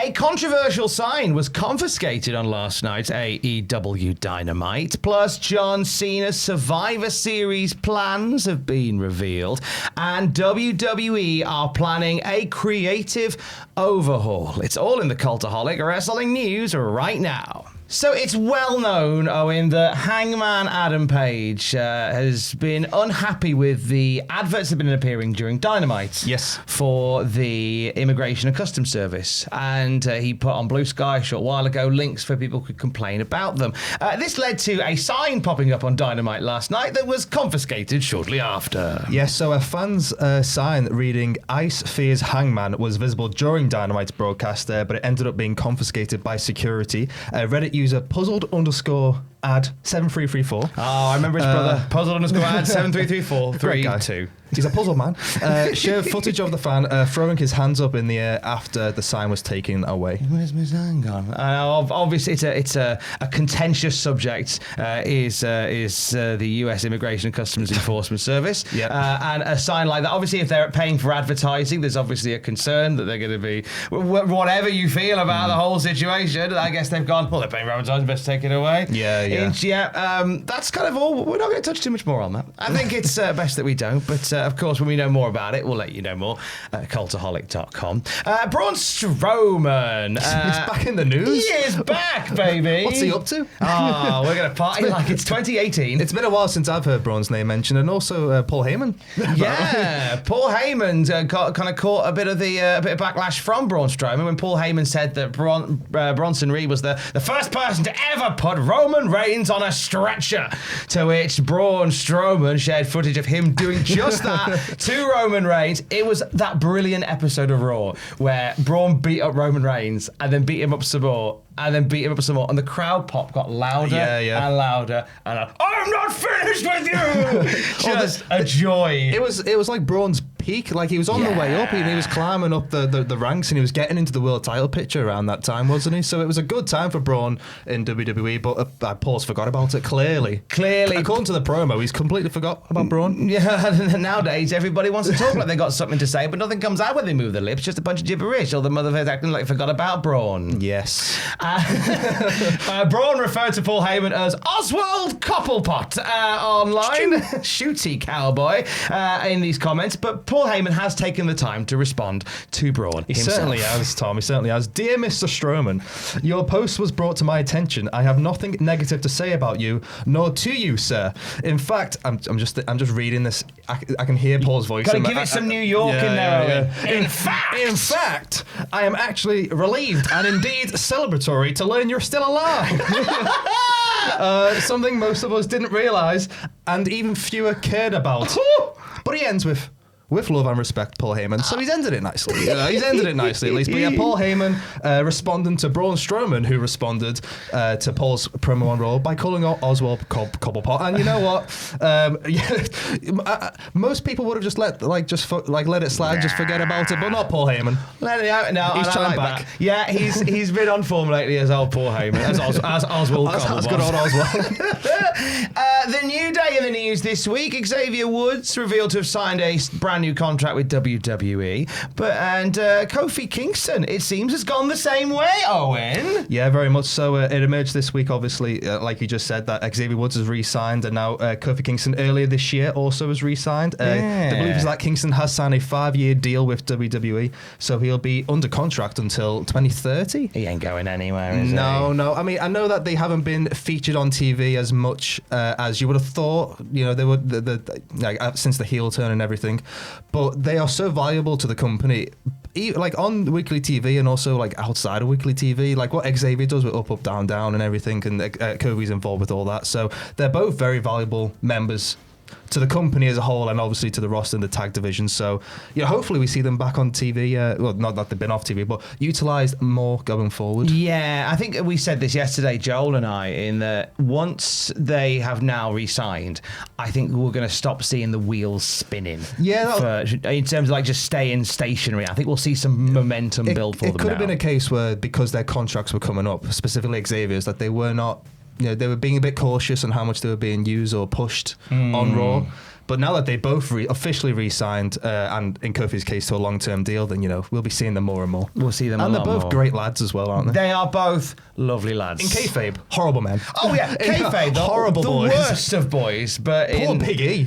A controversial sign was confiscated on last night's AEW Dynamite. Plus, John Cena's Survivor Series plans have been revealed. And WWE are planning a creative overhaul. It's all in the Cultaholic Wrestling News right now. So it's well known, Owen, that Hangman Adam Page has been unhappy with the adverts that have been appearing during Dynamite. Yes. For the Immigration and Customs Service. And he put on Blue Sky a short while ago links where people could complain about them. This led to a sign popping up on Dynamite last night that was confiscated shortly after. Yes, so a fan's sign reading Ice Fears Hangman was visible during Dynamite's broadcast, but it ended up being confiscated by security. Reddit user puzzled_ad 7334. Oh, I remember his brother. Puzzled_ad 733432. He's a puzzle man. Shared footage of the fan throwing his hands up in the air after the sign was taken away. Where's my sign gone? Obviously, it's a contentious subject. Is the U.S. Immigration and Customs Enforcement Service? Yep. And a sign like that. Obviously, if they're paying for advertising, there's obviously a concern that they're going to be whatever you feel about the whole situation. I guess they've gone. Well, they're paying for advertising. Best take it away. Yeah. That's kind of all. We're not going to touch too much more on that. I think it's best that we don't. But of course, when we know more about it, we'll let you know more at cultaholic.com. Braun Strowman. He's back in the news. He is back, baby. What's he up to? Oh, we're going to party like it's 2018. It's been a while since I've heard Braun's name mentioned, and also Paul Heyman. Yeah, Paul Heyman kind of caught a bit of backlash from Braun Strowman when Paul Heyman said that Bronson Reed was the first person to ever put Roman Reigns on a stretcher, to which Braun Strowman shared footage of him doing just that to Roman Reigns. It was that brilliant episode of Raw where Braun beat up Roman Reigns and then beat him up some more and then beat him up some more, and the crowd pop got louder and louder, and I'm not finished with you. Just a joy. It was like Braun's peak. Like, he was on the way up, and he was climbing up the ranks, and he was getting into the world title picture around that time, wasn't he? So it was a good time for Braun in WWE, but Paul's forgot about it, clearly. According to the promo, he's completely forgot about Braun. Yeah, nowadays everybody wants to talk like they got something to say, but nothing comes out when they move their lips, just a bunch of gibberish, or the motherfuckers acting like they forgot about Braun. Yes. Braun referred to Paul Heyman as Oswald Cobblepot online. Shooty cowboy in these comments, but Paul Heyman has taken the time to respond to Braun himself. He certainly has, Tom. He certainly has. Dear Mr. Strowman, your post was brought to my attention. I have nothing negative to say about you, nor to you, sir. In fact, I'm just reading this. I can hear Paul's voice. Gotta give it some New York in there. Yeah. In fact, I am actually relieved and indeed celebratory to learn you're still alive. Something most of us didn't realise and even fewer cared about. But he ends with love and respect, Paul Heyman. So he's ended it nicely. He's ended it nicely, at least. But yeah, Paul Heyman responding to Braun Strowman, who responded to Paul's promo on Raw by calling out Oswald Cobblepot. And you know what? Most people would have just let it slide, just forget about it. But not Paul Heyman. Let it out. No, he's trying like back. That. Yeah, he's been on form lately as old Paul Heyman, as Oswald Cobblepot. That's good old Oswald. The new day in the news this week: Xavier Woods revealed to have signed a brand new contract with WWE, and Kofi Kingston, it seems, has gone the same way, Owen. Yeah, very much so. It emerged this week, obviously, like you just said, that Xavier Woods has re-signed, and now Kofi Kingston earlier this year also has re-signed. The belief is that Kingston has signed a 5-year deal with WWE, so he'll be under contract until 2030. He ain't going anywhere, is he? No. I mean, I know that they haven't been featured on TV as much as you would have thought. You know, they were since the heel turn and everything, but they are so valuable to the company, like on weekly TV and also like outside of weekly TV, like what Xavier does with Up, Up, Down, Down and everything, and Kofi's involved with all that. So they're both very valuable members to the company as a whole, and obviously to the roster and the tag division. So, hopefully we see them back on TV. Well, not that they've been off TV, but utilised more going forward. Yeah, I think we said this yesterday, Joel and I, in that once they have now re-signed, I think we're going to stop seeing the wheels spinning. Yeah, in terms of like just staying stationary. I think we'll see some momentum build for them. It could have been a case where, because their contracts were coming up, specifically Xavier's, that they were not. They were being a bit cautious on how much they were being used or pushed on Raw. But now that they both officially re-signed, and in Kofi's case to a long-term deal, then we'll be seeing them more and more. We'll see them a lot more. And they're both great lads as well, aren't they? They are both lovely lads. In kayfabe, horrible men. Oh yeah, kayfabe, horrible the boys. worst of boys. But Poor Big E.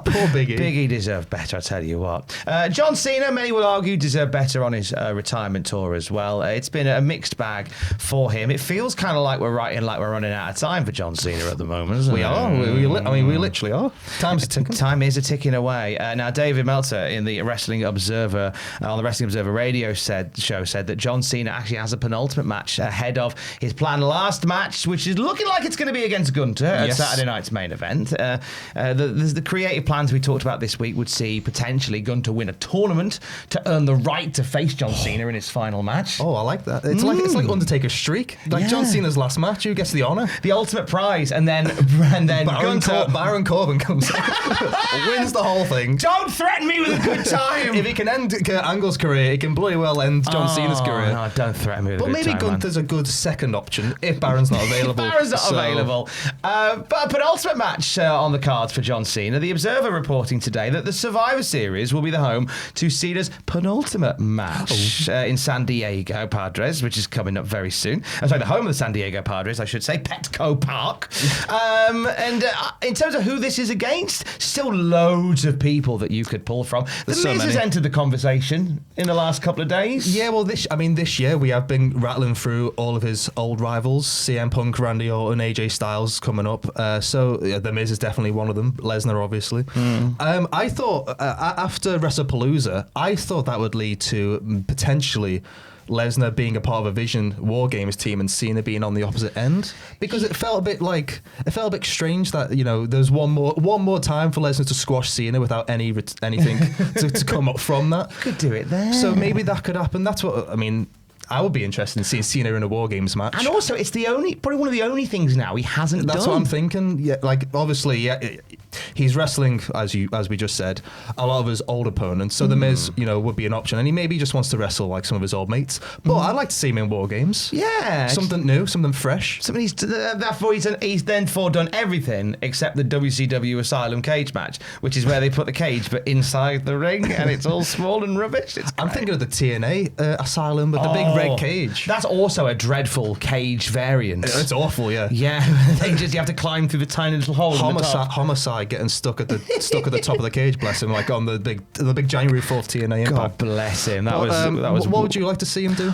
Poor Big E. Big E deserved better, I tell you what. John Cena, many will argue, deserved better on his retirement tour as well. It's been a mixed bag for him. It feels kind of like we're running out of time for John Cena at the moment, isn't it? We are. We literally are. Time's ticking. Time is ticking away. Now, David Meltzer in the Wrestling Observer, on the Wrestling Observer radio show said that John Cena actually has a penultimate match ahead of his planned last match, which is looking like it's going to be against Gunter at Saturday night's main event. The creative plans we talked about this week would see potentially Gunter win a tournament to earn the right to face John Cena in his final match. Oh, I like that. It's like Undertaker's streak. Like John Cena's last match, who gets the honour? The ultimate prize, and then Baron Corbin comes wins the whole thing. Don't threaten me with a good time. If he can end Kurt Angle's career, he can bloody well end John Cena's career. No, don't threaten me with a good time. But maybe Gunther's a good second option if Baron's not available. Baron's not available. But a penultimate match on the cards for John Cena. The Observer reporting today that the Survivor Series will be the home to Cena's penultimate match in San Diego Padres, which is coming up very soon. I'm sorry, the home of the San Diego Padres, I should say, Petco Park. And in terms of who this is against, still loads of people that you could pull from. The Miz has entered the conversation in the last couple of days. Yeah, well, this year we have been rattling through all of his old rivals, CM Punk, Randy Orton, AJ Styles coming up. So The Miz is definitely one of them. Lesnar, obviously. I thought, after WrestlePalooza, I thought that would lead to potentially Lesnar being a part of a Vision War Games team and Cena being on the opposite end, because it felt a bit strange that there's one more time for Lesnar to squash Cena without anything to come up from that. Could do it there. So maybe that could happen. That's what I mean. I would be interested in seeing Cena in a War Games match. And also, it's probably one of the only things now he hasn't done. That's what I'm thinking. Yeah, like obviously, he's wrestling, as we just said, a lot of his old opponents. So The Miz, would be an option, and he maybe just wants to wrestle like some of his old mates. But I'd like to see him in War Games. Yeah, something new, something fresh. Something he's then done everything except the WCW Asylum cage match, which is where they put the cage but inside the ring, and it's all small and rubbish. I'm thinking of the TNA Asylum with the big red cage. That's also a dreadful cage variant. It's awful, yeah. Yeah, you have to climb through the tiny little hole. Homicide getting stuck at the top of the cage. Bless him, like on the big January 4th TNA Impact. God bless him. That was. What would you like to see him do?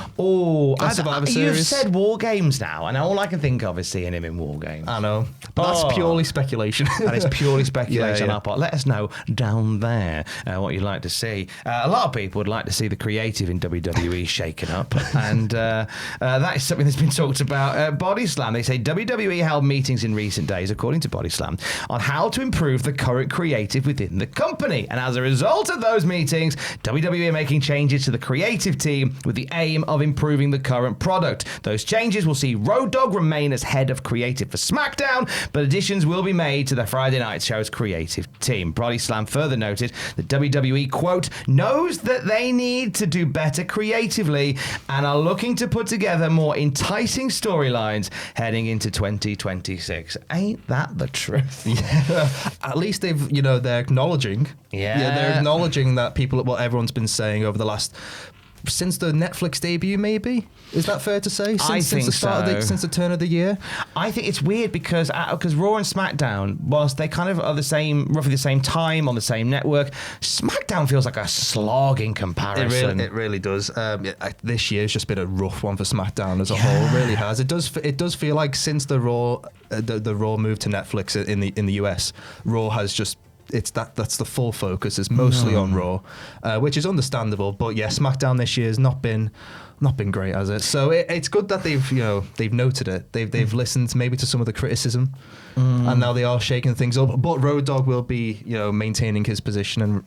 Survivor Series. You've said War Games now, and all I can think of is seeing him in War Games. I know, but that's purely speculation. That is purely speculation on our part. Let us know down there what you'd like to see. A lot of people would like to see the creative in WWE shaken up. And that is something that's been talked about at Body Slam. They say WWE held meetings in recent days, according to Body Slam, on how to improve the current creative within the company. And as a result of those meetings, WWE are making changes to the creative team with the aim of improving the current product. Those changes will see Road Dogg remain as head of creative for SmackDown, but additions will be made to the Friday night show's creative team. Body Slam further noted that WWE, quote, knows that they need to do better creatively and are looking to put together more enticing storylines heading into 2026. Ain't that the truth? Yeah. At least they're acknowledging. Yeah, they're acknowledging that what everyone's been saying over the last since the Netflix debut, maybe? Is that fair to say? Since the turn of the year? I think it's weird because Raw and SmackDown, whilst they kind of are roughly the same time on the same network, SmackDown feels like a slog in comparison. It really does. This year's just been a rough one for SmackDown as a whole. It really has. It does feel like since the Raw moved to Netflix in the US, Raw has just that's the full focus is mostly on Raw, which is understandable. But yeah, SmackDown this year has not been great, has it? So it's good that they've noted it. They've listened maybe to some of the criticism, and now they are shaking things up. But Road Dogg will be maintaining his position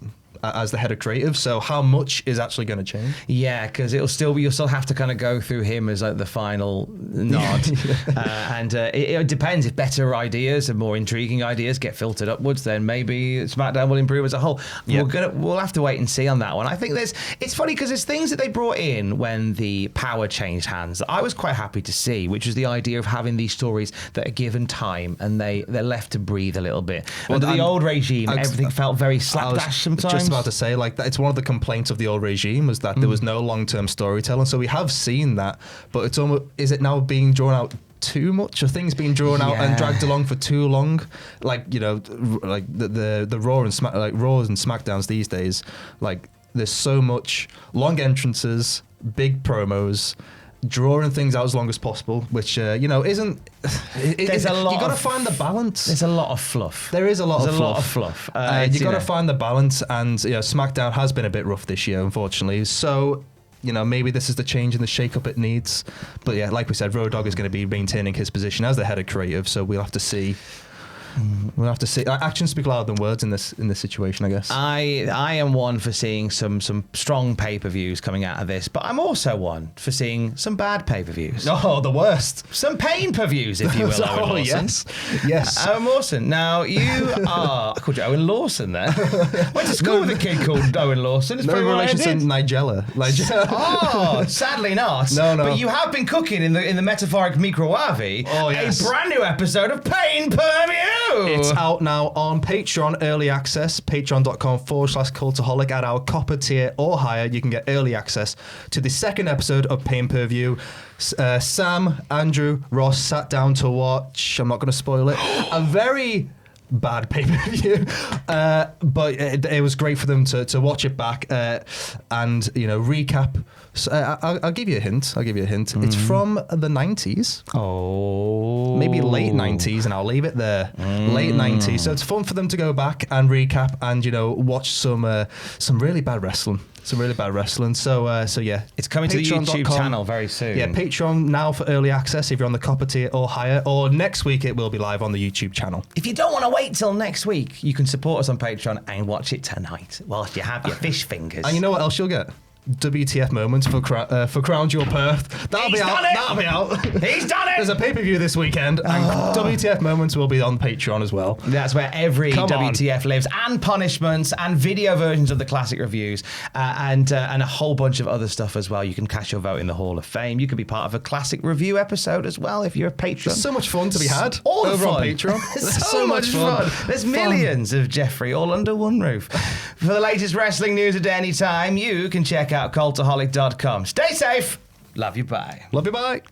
as the head of creative. So how much is actually going to change? Yeah, because you'll still have to kind of go through him as like the final nod, and it depends. If better ideas and more intriguing ideas get filtered upwards, then maybe SmackDown will improve as a whole. We'll have to wait and see on that one. I think it's funny because there's things that they brought in when the power changed hands that I was quite happy to see, which was the idea of having these stories that are given time and they're left to breathe a little bit. Under the old regime, everything felt very slapdash sometimes. Just about to say, like, it's one of the complaints of the old regime was that there was no long-term storytelling. So we have seen that, but it's almost, is it now being drawn out too much? Are things being drawn out and dragged along for too long? Like, you know, like the Raw and Raws and SmackDowns these days, like there's so much long entrances, big promos, drawing things out as long as possible, which isn't. There's a lot. You got to find the balance. There's a lot of fluff. There is a lot There's of fluff. You got to find the balance, and SmackDown has been a bit rough this year, unfortunately. So. Maybe this is the change and the shake-up it needs. But yeah, like we said, Road Dogg is going to be maintaining his position as the head of creative, so we'll have to see. We'll have to see. Actions speak louder than words in this situation, I guess. I am one for seeing some strong pay-per-views coming out of this, but I'm also one for seeing some bad pay-per-views. Oh, the worst. Some pain-per-views, if you will, Owen Lawson. Yes. Owen Lawson. Now, you are... I called you Owen Lawson there. Went to school with a kid called Owen Lawson. It's no relation to Nigella. Oh, sadly not. No. But you have been cooking in the metaphoric microwave a brand new episode of Pain Per View. It's out now on Patreon, early access, patreon.com/Cultaholic. At our copper tier or higher, you can get early access to the second episode of Pain Per View. Sam, Andrew, Ross sat down to watch, I'm not going to spoil it, a very bad pay-per-view, but it was great for them to watch it back and recap. So, I'll give you a hint. It's from the 90s. Oh, maybe late 90s, and I'll leave it there. Late 90s. So it's fun for them to go back and recap and watch some really bad wrestling. So yeah, it's coming to the YouTube channel very soon. Yeah, Patreon now for early access if you're on the copper tier or higher, or next week it will be live on the YouTube channel. If you don't want to wait till next week, you can support us on Patreon and watch it tonight whilst you have your fish fingers. And you know what else you'll get? WTF moments for Crown Jewel Perth. That'll be out. He's done it. There's a pay-per-view this weekend, and WTF moments will be on Patreon as well. That's where every WTF lives, and punishments, and video versions of the classic reviews, and a whole bunch of other stuff as well. You can cast your vote in the Hall of Fame. You can be part of a classic review episode as well if you're a patron. There's so much fun to be had over on Patreon. so much fun. There's millions of Jeffrey all under one roof. For the latest wrestling news at any time, you can check out Cultaholic.com. Stay safe. Love you. Bye. Love you. Bye.